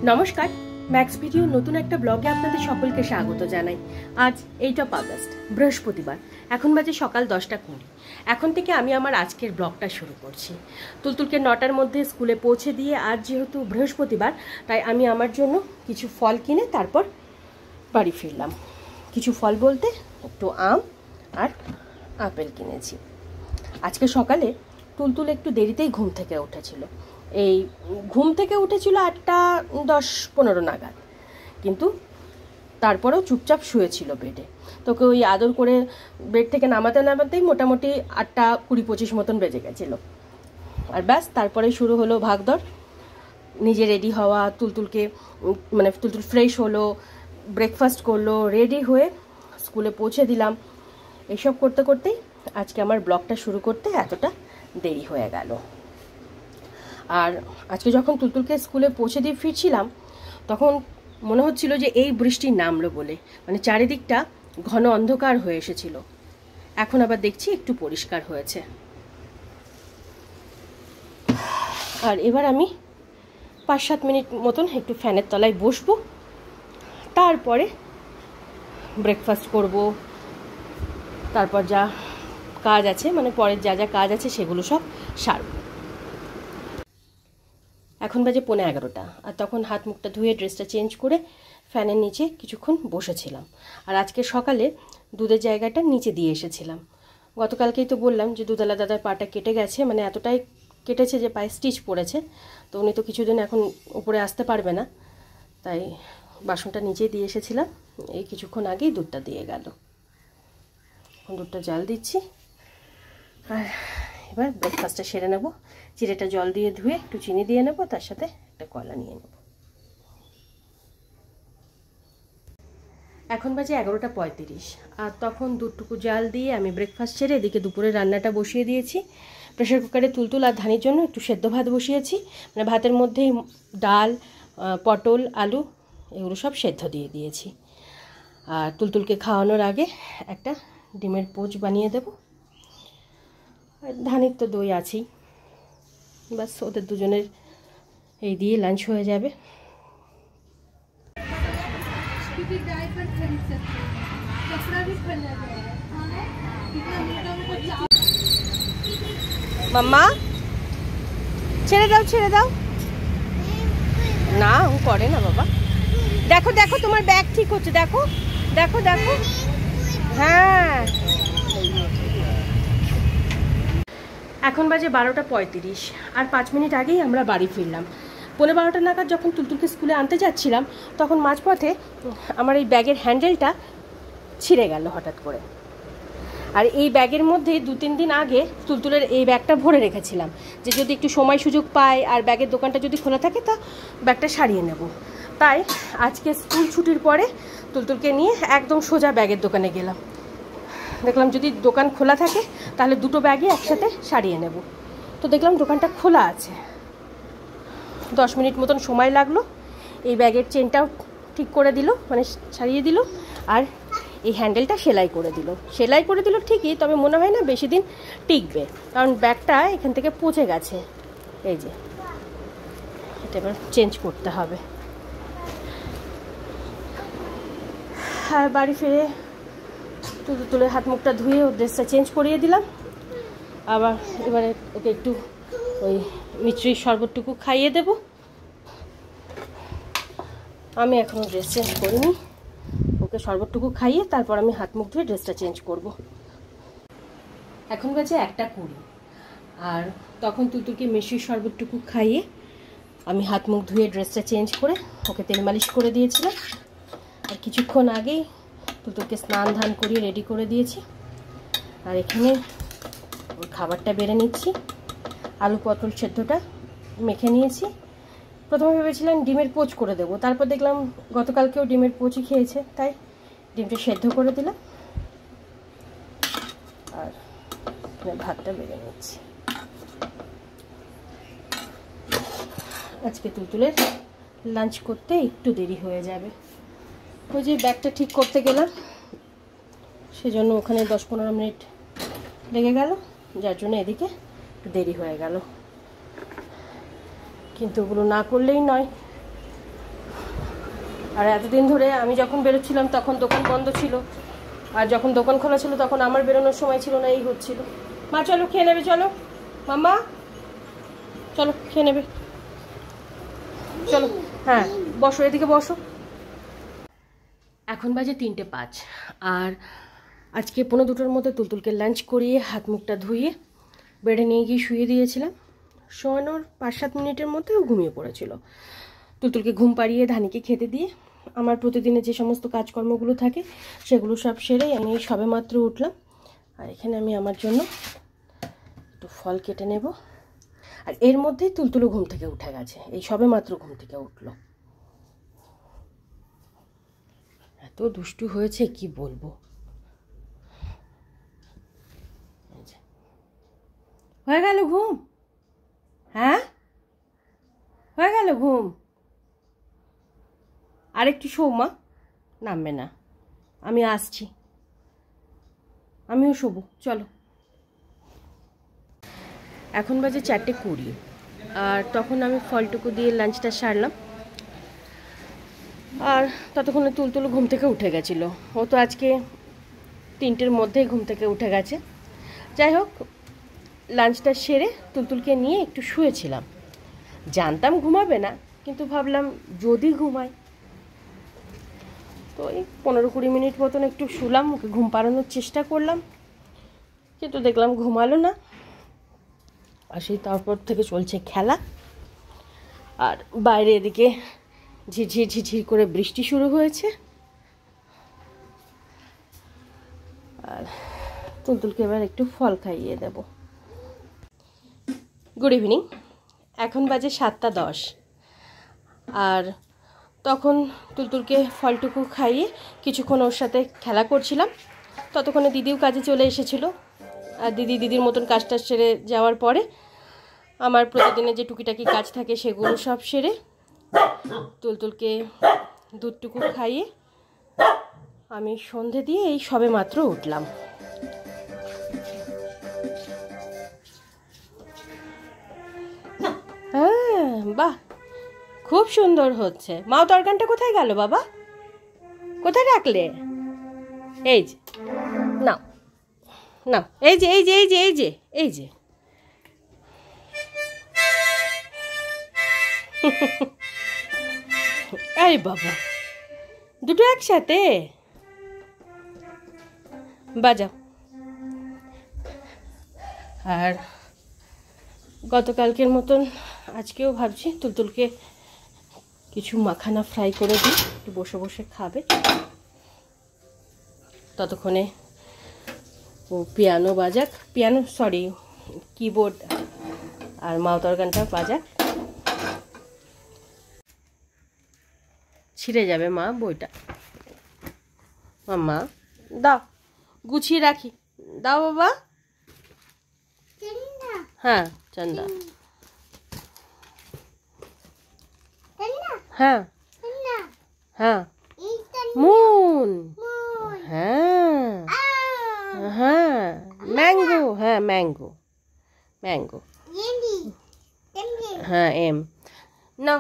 নমস্কার, max video নতুন একটা ব্লগে আপনাদের সকলকে স্বাগত জানাই। আজ 8 আগস্ট, বৃহস্পতিবার। এখন বাজে সকাল 10:20। এখন থেকে আমি আমার আজকের ব্লগটা শুরু করছি। তুলতুলকে 9টার মধ্যে স্কুলে পৌঁছে দিয়ে আজ যেহেতু বৃহস্পতিবার, তাই আমি আমার জন্য কিছু ফল কিনে তারপর বাড়ি ফিরলাম। কিছু ফল বলতে একটু আম আর আপেল কিনেছি। আজকে সকালে তুলতুল একটু দেরিতেই ঘুম থেকে উঠেছিল। এই ঘুম থেকে উঠেছিল 8:10-15 নাগাদ, কিন্তু তারপরেও চুপচাপ শুয়েছিল বেডে। তোকে ওই আদর করে বেড থেকে নামাতেই মোটামুটি 8:20-25 মতন বেজে গেছিলো। আর ব্যাস, তারপরে শুরু হলো ভাগদড়। নিজে রেডি হওয়া, তুলতুল ফ্রেশ হলো, ব্রেকফাস্ট করলো, রেডি হয়ে স্কুলে পৌঁছে দিলাম। এসব করতে করতেই আজকে আমার ব্লগটা শুরু করতে এতটা দেরি হয়ে গেল। আর আজকে যখন তুলতুলকে স্কুলে পৌঁছে দিয়ে ফিরছিলাম, তখন মনে হচ্ছিল যে এই বৃষ্টি নামলো বলে, চারিদিকটা ঘন অন্ধকার হয়ে এসেছিল। এখন আবার দেখছি একটু পরিষ্কার হয়েছে। আর এবার আমি 5-7 মিনিট মতন একটু ফ্যানের তলায় বসবো, তারপরে ব্রেকফাস্ট করব, তারপর যা কাজ আছে পরের যা কাজ আছে সেগুলো সব সারব। এখন বাজে 11:15, আর তখন হাত মুখটা ধুয়ে ড্রেসটা চেঞ্জ করে ফ্যানের নিচে কিছুক্ষণ বসেছিলাম। আর আজকে সকালে দুধের জায়গাটা নিচে দিয়ে এসেছিলাম। গতকালকেই তো বললাম যে দুধওয়ালা দাদার পাটা কেটে গেছে, এতটাই কেটেছে যে পায়ে স্টিচ পড়েছে। তো উনি তো কিছুদিন এখন উপরে আসতে পারবে না, তাই বাসনটা নিচেই দিয়ে এসেছিলাম। এই কিছুক্ষণ আগেই দুধটা দিয়ে গেল। এখন দুধটা জাল দিচ্ছি, আর এবার ব্রেকফাস্টটা সেরে নেব। চিড়েটা জল দিয়ে ধুয়ে একটু চিনি দিয়ে নেব, তার সাথে একটা কলা নিয়ে নেব। এখন বাজে 11:35, আর তখন দুধটুকু জাল দিয়ে আমি ব্রেকফাস্ট সেরে এদিকে দুপুরে রান্নাটা বসিয়ে দিয়েছি। প্রেশার কুকারে তুলতুল আর ধানির জন্য একটু সেদ্ধ ভাত বসিয়েছি। ভাতের মধ্যেই ডাল, পটল, আলু এগুলো সব সেদ্ধ দিয়ে দিয়েছি। আর তুলতুলকে খাওয়ানোর আগে একটা ডিমের পোচ বানিয়ে দেব। আর ধানির তো দই আছেই, বাস ওদের দুজনের এই দিয়ে লাঞ্চ হয়ে যাবে। মাম্মা ছেড়ে দাও না, ও করে না বাবা। দেখো তোমার ব্যাগ ঠিক হচ্ছে, দেখো। হ্যাঁ, এখন বাজে 12:35, আর 5 মিনিট আগেই আমরা বাড়ি ফিরলাম। 11:15 নাগাদ যখন তুলতুলকে স্কুলে আনতে যাচ্ছিলাম, তখন মাঝপথে আমার এই ব্যাগের হ্যান্ডেলটা ছিঁড়ে গেল হঠাৎ করে। আর এই ব্যাগের মধ্যে 2-3 দিন আগে তুলতুলের এই ব্যাগটা ভরে রেখেছিলাম, যে যদি একটু সময় সুযোগ পাই আর ব্যাগের দোকানটা যদি খোলা থাকে তা ব্যাগটা সারিয়ে নেব। তাই আজকে স্কুল ছুটির পরে তুলতুলকে নিয়ে একদম সোজা ব্যাগের দোকানে গেলাম। দেখলাম যদি দোকান খোলা থাকে তাহলে দুটো ব্যাগই একসাথে সারিয়ে নেব। তো দেখলাম দোকানটা খোলা আছে। 10 মিনিট মতন সময় লাগলো। এই ব্যাগের চেনটাও ঠিক করে দিল, সারিয়ে দিল, আর এই হ্যান্ডেলটা সেলাই করে দিল ঠিকই, তবে মনে হয় না বেশি দিন টিকবে, কারণ ব্যাগটা এখান থেকে পচে গেছে। এই যে এটা এবার চেঞ্জ করতে হবে। আর বাড়ি ফিরে তুলে হাত মুখটা ধুয়ে ওর ড্রেসটা চেঞ্জ করিয়ে দিলাম। আবার এবারে ওকে একটু ওই মিছরির শরবতটুকু খাইয়ে দেব। আমি এখনও ড্রেস চেঞ্জ করিনি, ওকে শরবতটুকু খাইয়ে তারপর আমি হাত মুখ ধুয়ে ড্রেসটা চেঞ্জ করব। এখন বাজে 1:20, আর তখন তুলতুলকে মিছরির শরবতটুকু খাইয়ে আমি হাত মুখ ধুয়ে ড্রেসটা চেঞ্জ করে ওকে তেল মালিশ করে দিয়েছিলাম। আর কিছুক্ষণ আগেই তুলতুলকে স্নান ধান করিয়ে রেডি করে দিয়েছি। আর এখানে ওর খাবারটা বেড়ে নিচ্ছি। আলু পটল সেদ্ধটা মেখে নিয়েছি। প্রথমে ভেবেছিলাম ডিমের পোচ করে দেবো, তারপর দেখলাম গতকালকেও ডিমের পোচই খেয়েছে, তাই ডিমটা সেদ্ধ করে দিলাম। আর ভাতটা বেড়ে নিচ্ছি। আজকে তুলতুলের লাঞ্চ করতে একটু দেরি হয়ে যাবে। ওই যে ব্যাগটা ঠিক করতে গেলাম, সেজন্য ওখানে 10-15 মিনিট লেগে গেল, যার জন্য এদিকে একটু দেরি হয়ে গেল। কিন্তু ওগুলো না করলেই নয়। আর এতদিন ধরে আমি যখন বেরোচ্ছিলাম তখন দোকান বন্ধ ছিল, আর যখন দোকান খোলা ছিল তখন আমার বেরোনোর সময় ছিল না, এই হচ্ছিল। মা চলো খেয়ে নেবে, চলো মাম্মা চলো খেয়ে নেবে, চলো। হ্যাঁ বসো, এদিকে বসো। এখন বাজে 3:05, আর আজকে 1:45-র মধ্যে তুলতুলকে লাঞ্চ করিয়ে হাত মুখটা ধুয়ে বেডে নিয়ে গিয়ে শুয়ে দিয়েছিলাম। শোয়ানোর 5-7 মিনিটের মধ্যে ও ঘুমিয়ে পড়েছিল। তুলতুলকে ঘুম পাড়িয়ে ধানিকে খেতে দিয়ে আমার প্রতিদিনের যে সমস্ত কাজকর্মগুলো থাকে সেগুলো সব সেরেই আমি সবে মাত্র উঠলাম। আর এখানে আমি আমার জন্য একটু ফল কেটে নেব। আর এর মধ্যেই তুলতুলও ঘুম থেকে উঠে গেছে, এই সবে মাত্র ঘুম থেকে উঠলো। এত দুষ্টু হয়েছে কি বলবো। হয়ে গেল ঘুম? হ্যাঁ হয়ে গেল ঘুম? আরেকটু শো মা, নামবে না, আমি আসছি, আমিও শোবো, চলো। এখন বাজে 4:20, আর তখন আমি ফলটুকু দিয়ে লাঞ্চটা সারলাম। আর ততক্ষণে তুলতুল ঘুম থেকে উঠে গেছিলো। ও তো আজকে 3টের মধ্যেই ঘুম থেকে উঠে গেছে। যাই হোক, লাঞ্চটা সেরে তুলতুলকে নিয়ে একটু শুয়েছিলাম। জানতাম ঘুমাবে না, কিন্তু ভাবলাম যদি ঘুমায়। তো এই 15-20 মিনিট মতন একটু শুলাম, ওকে ঘুম পাড়ানোর চেষ্টা করলাম, কিন্তু দেখলাম ঘুমালো না। আর সেই তারপর থেকে চলছে খেলা। আর বাইরে এদিকে ঝিরঝির ঝিরঝির করে বৃষ্টি শুরু হয়েছে। আর তুলতুলকে এবার একটু ফল খাইয়ে দেব। গুড ইভিনিং, এখন বাজে 7:10, আর তখন তুলতুলকে ফলটুকু খাইয়ে কিছুক্ষণ ওর সাথে খেলা করছিলাম। ততক্ষণে দিদিও কাজে চলে এসেছিলো। আর দিদির মতন কাজটা সেরে যাওয়ার পরে আমার প্রতিদিনের যে টুকিটাকি কাজ থাকে সেগুলো সব সেরে তুলতুলকে দুধটুকু খাইয়ে আমি সন্ধে দিয়ে এই সবে মাত্র উঠলাম। হ্যাঁ বাহ, খুব সুন্দর হচ্ছে। মাও তরকারিটা কোথায় গেল বাবা, কোথায় রাখলে? এই যে নাও নাও, এই যে এই যে এই যে এই যে এই যে এই বাবা, দুটো একসাথে বাজাও। আর গতকালকের মতন আজকেও ভাবছি তুলতুলকে কিছু মাখানা ফ্রাই করে দিই, একটু বসে বসে খাবে। ততক্ষণে ও পিয়ানো বাজাক, কিবোর্ড আর মাউথ অর্গানটা বাজাক। ছিঁড়ে যাবে মা বইটা। মাম্মা দাও, গুছিয়ে রাখি, দাও বাবা। হ্যাঁ চন্দা, হ্যাঁ হ্যাঁ মুন, হ্যাঁ হ্যাঁ ম্যাঙ্গো, হ্যাঁ ম্যাঙ্গো ম্যাঙ্গো, হ্যাঁ এম। নাও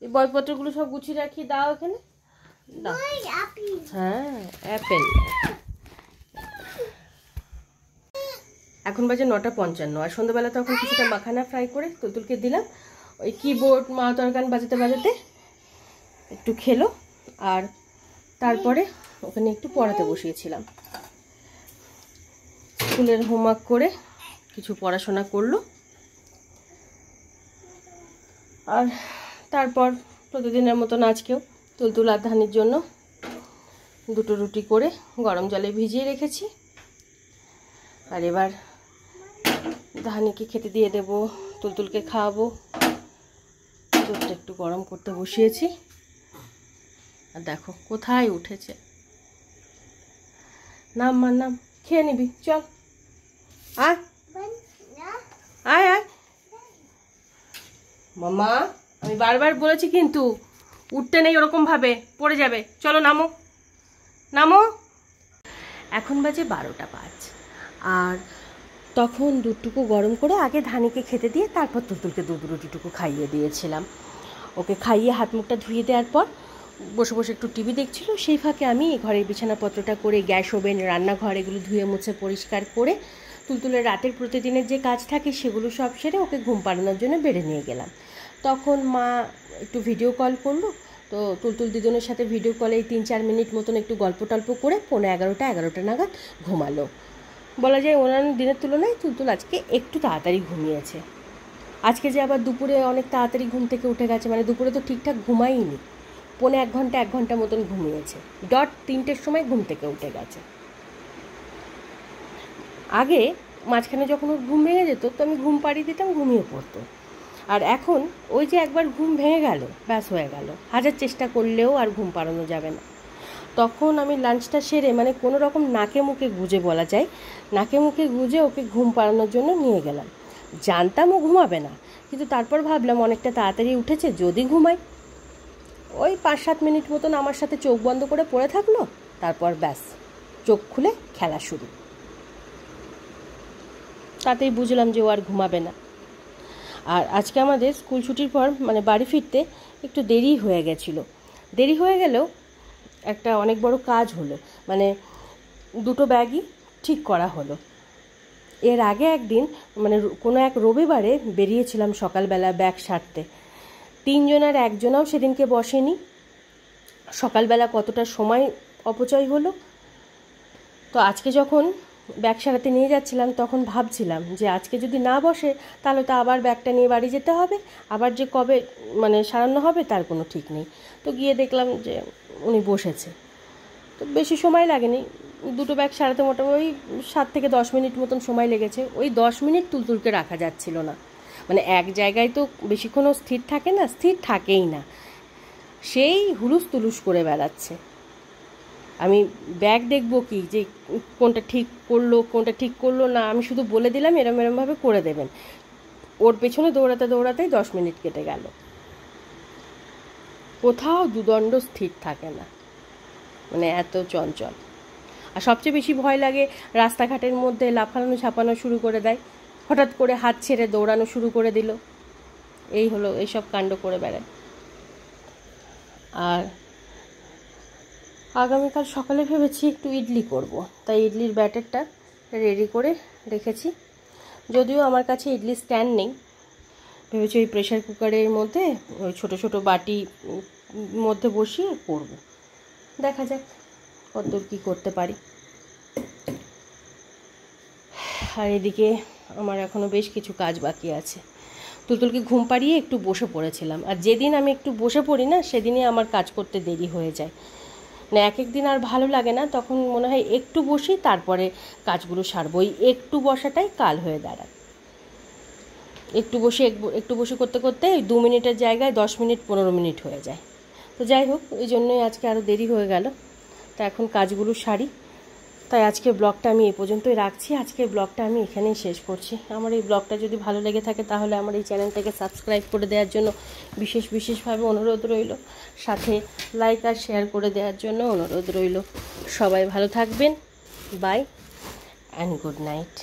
এই বইপত্রগুলো সব গুছিয়ে রাখি, দাও এখানে দাও। হ্যাঁ অ্যাপেল। এখন বাজে 9:55, আর সন্ধ্যাবেলা তখন কিছুটা মাখানা ফ্রাই করে তুলতুলকে দিলাম। ওই কিবোর্ড মাউথ অর্গান বাজাতে বাজাতে একটু খেলো। আর তারপরে ওখানে একটু পড়াতে বসিয়েছিলাম। স্কুলের হোমওয়ার্ক করে কিছু পড়াশোনা করলো। আর তারপর প্রতিদিনের মতন আজকেও তুলতুল আর ধানির জন্য 2টো রুটি করে গরম জলে ভিজিয়ে রেখেছি। আর এবার ধানিকে খেতে দিয়ে দেব, তুলতুলকে খাওয়াবো। দুধটা একটু গরম করতে বসিয়েছি। আর দেখো কোথায় উঠেছে। নাম মার নাম, খেয়ে নিবি, চল আয় আয় আয়। মামা আমি বারবার বলেছি কিন্তু উঠতে নেই ওরকম ভাবে, পড়ে যাবে। চলো নামো নামো। এখন বাজে 12:05, আর তখন দুধটুকু গরম করে আগে ধানিকে খেতে দিয়ে তারপর তুলতুলকে দুধ রুটিটুকু খাইয়ে দিয়েছিলাম। ওকে খাইয়ে হাত মুখটা ধুয়ে দেওয়ার পর বসে বসে একটু টিভি দেখছিল। সেই ফাঁকে আমি ঘরের বিছানাপত্রটা করে গ্যাস ওভেন রান্নাঘর এগুলো ধুয়ে মুছে পরিষ্কার করে তুলতুলের রাতের প্রতিদিনের যে কাজ থাকে সেগুলো সব সেরে ওকে ঘুম পাড়ানোর জন্য বেড়ে নিয়ে গেলাম। তখন মা একটু ভিডিও কল করলো, তো তুলতুল দিদুনের সাথে ভিডিও কলে 3-4 মিনিট মতন একটু গল্প টল্প করে 11:30 নাগাদ ঘুমালো। বলা যায় অন্যান্য দিনের তুলনায় তুলতুল আজকে একটু তাড়াতাড়ি ঘুমিয়েছে। আজকে যে আবার দুপুরে অনেক তাড়াতাড়ি ঘুম থেকে উঠে গেছে, মানে দুপুরে তো ঠিকঠাক ঘুমাইনি, 1 ঘন্টা মতন ঘুমিয়েছে। 3টের সময় ঘুম থেকে উঠে গেছে। আগে মাঝখানে যখন ওর ঘুম ভেঙে যেত তো আমি ঘুম পাড়িয়ে দিতাম, ঘুমিয়ে পড়তো। আর এখন ওই যে একবার ঘুম ভেঙে গেল, ব্যাস হয়ে গেল, হাজার চেষ্টা করলেও আর ঘুম পাড়ানো যাবে না। তখন আমি লাঞ্চটা সেরে, মানে কোনো রকম নাকে মুখে গুজে বলা যায়, নাকে মুখে গুজে ওকে ঘুম পাড়ানোর জন্য নিয়ে গেলাম। জানতাম ও ঘুমাবে না, কিন্তু তারপর ভাবলাম অনেকটা তাড়াতাড়ি উঠেছে, যদি ঘুমাই। ওই 5-7 মিনিট মতন আমার সাথে চোখ বন্ধ করে পড়ে থাকলো, তারপর ব্যাস চোখ খুলে খেলা শুরু। তাতেই বুঝলাম যে ও আর ঘুমাবে না। আর আজকে আমাদের স্কুল ছুটির পর মানে বাড়ি ফিরতে একটু দেরি হয়ে গেছিলো। দেরি হয়ে গেলেও একটা অনেক বড় কাজ হলো, মানে 2টো ব্যাগই ঠিক করা হলো। এর আগে একদিন মানে কোনো এক রবিবারে বেরিয়েছিলাম সকালবেলা ব্যাগ সারতে। 3 জনের একজনাও সেদিনকে বসেনি। সকালবেলা কতটা সময় অপচয় হলো। তো আজকে যখন ব্যাগ সারাতে নিয়ে যাচ্ছিলাম তখন ভাবছিলাম যে আজকে যদি না বসে তাহলে তো আবার ব্যাগটা নিয়ে বাড়ি যেতে হবে, আবার যে কবে মানে সারানো হবে তার কোনো ঠিক নেই। তো গিয়ে দেখলাম যে উনি বসেছে। তো বেশি সময় লাগেনি, 2টো ব্যাগ সারাতে মোটামুটি ওই 7 থেকে 10 মিনিট মতন সময় লেগেছে। ওই 10 মিনিট তুলতুলকে রাখা যাচ্ছিল না, মানে এক জায়গায় তো বেশিক্ষণও স্থির থাকে না, স্থির থাকেই না, সেই হুলুস তুলুস করে বেড়াচ্ছে। আমি ব্যাগ দেখবো কি যে কোনটা ঠিক করলো না, আমি শুধু বলে দিলাম এরমভাবে করে দেবেন। ওর পেছনে দৌড়াতেই 10 মিনিট কেটে গেল। কোথাও দুদণ্ড স্থির থাকে না, মানে এত চঞ্চল। আর সবচেয়ে বেশি ভয় লাগে রাস্তাঘাটের মধ্যে লাফানো ঝাঁপানো শুরু করে দেয়, হঠাৎ করে হাত ছেড়ে দৌড়ানো শুরু করে দিল, এই হলো, এইসব কাণ্ড করে বেড়ায়। আর আগামীকাল সকালে ভেবেছি একটু ইডলি করব, তাই ইডলির ব্যাটারটা রেডি করে রেখেছি। যদিও আমার কাছে ইডলি স্ট্যান্ড নেই, ভেবেছি ওই প্রেশার কুকারের মধ্যে ওই ছোটো ছোটো বাটি মধ্যে বসিয়ে করব। দেখা যাক কতদূর কী করতে পারি। আর এদিকে আমার এখনও বেশ কিছু কাজ বাকি আছে। তুলতুলকে ঘুম পাড়িয়ে একটু বসে পড়েছিলাম, আর যেদিন আমি একটু বসে পড়ি না সেদিনই আমার কাজ করতে দেরি হয়ে যায়। মানে এক দিন আর ভালো লাগে না, তখন মনে হয় একটু বসি তারপরে কাজগুলো সারবো। ওই একটু বসাটাই কাল হয়ে দাঁড়ায়। একটু বসে করতে করতে 2 মিনিটের জায়গায় 10 মিনিট 15 মিনিট হয়ে যায়। তো যাই হোক, এই জন্যই আজকে আরও দেরি হয়ে গেল। তা এখন কাজগুলো সারি। তাই আজকের ব্লগটা আমি এই পর্যন্তই রাখছি। আজকের ব্লগটা আমি এখানেই শেষ করছি। আমার এই ব্লগটা যদি ভালো লেগে থাকে তাহলে আমার এই চ্যানেলটাকে সাবস্ক্রাইব করে দেওয়ার জন্য বিশেষভাবে অনুরোধ রইল। সাথে লাইক আর শেয়ার করে দেওয়ার জন্য অনুরোধ রইল। সবাই ভালো থাকবেন। Bye and good night.